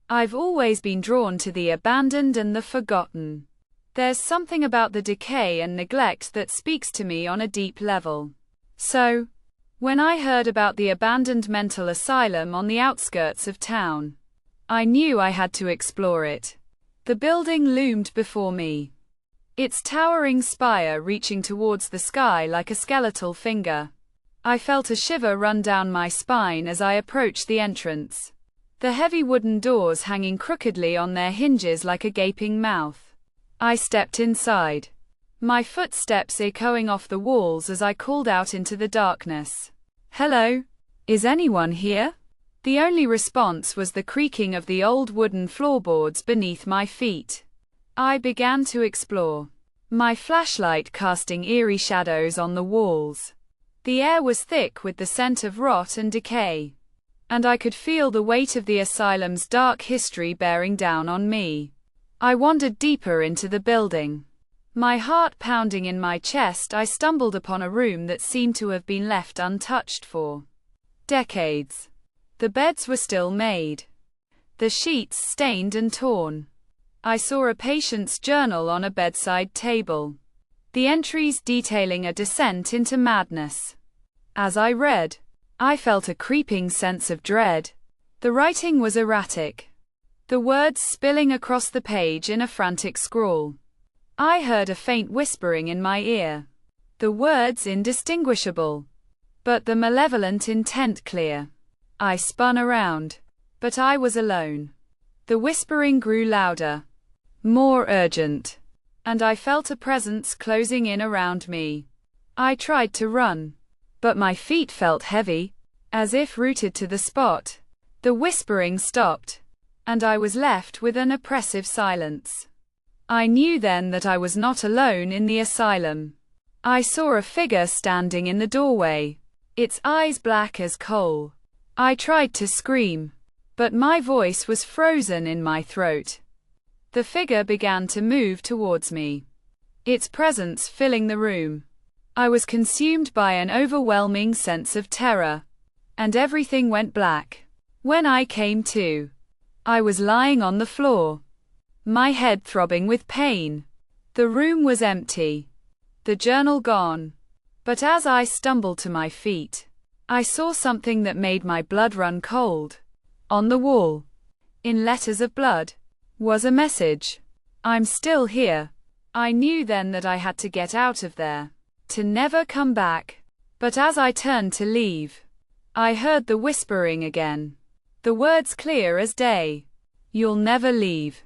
I've always been drawn to the abandoned and the forgotten. There's something about the decay and neglect that speaks to me on a deep level. So, when I heard about the abandoned mental asylum on the outskirts of town, I knew I had to explore it. The building loomed before me, its towering spire reaching towards the sky like a skeletal finger. I felt a shiver run down my spine as I approached the entrance, the heavy wooden doors hanging crookedly on their hinges like a gaping mouth. I stepped inside, my footsteps echoing off the walls as I called out into the darkness. "Hello? Is anyone here?" The only response was the creaking of the old wooden floorboards beneath my feet. I began to explore, my flashlight casting eerie shadows on the walls. The air was thick with the scent of rot and decay, and I could feel the weight of the asylum's dark history bearing down on me. I wandered deeper into the building, my heart pounding in my chest. I stumbled upon a room that seemed to have been left untouched for decades. The beds were still made, the sheets stained and torn. I saw a patient's journal on a bedside table, the entries detailing a descent into madness. As I read, I felt a creeping sense of dread. The writing was erratic, the words spilling across the page in a frantic scrawl. I heard a faint whispering in my ear, the words indistinguishable, but the malevolent intent clear. I spun around, but I was alone. The whispering grew louder, more urgent, and I felt a presence closing in around me. I tried to run, but my feet felt heavy, as if rooted to the spot. The whispering stopped, and I was left with an oppressive silence. I knew then that I was not alone in the asylum. I saw a figure standing in the doorway, its eyes black as coal. I tried to scream, but my voice was frozen in my throat. The figure began to move towards me, its presence filling the room. I was consumed by an overwhelming sense of terror, and everything went black. When I came to, I was lying on the floor, my head throbbing with pain. The room was empty, the journal gone. But as I stumbled to my feet, I saw something that made my blood run cold. On the wall, in letters of blood, was a message. "I'm still here." I knew then that I had to get out of there, to never come back. But as I turned to leave, I heard the whispering again, the words clear as day. "You'll never leave.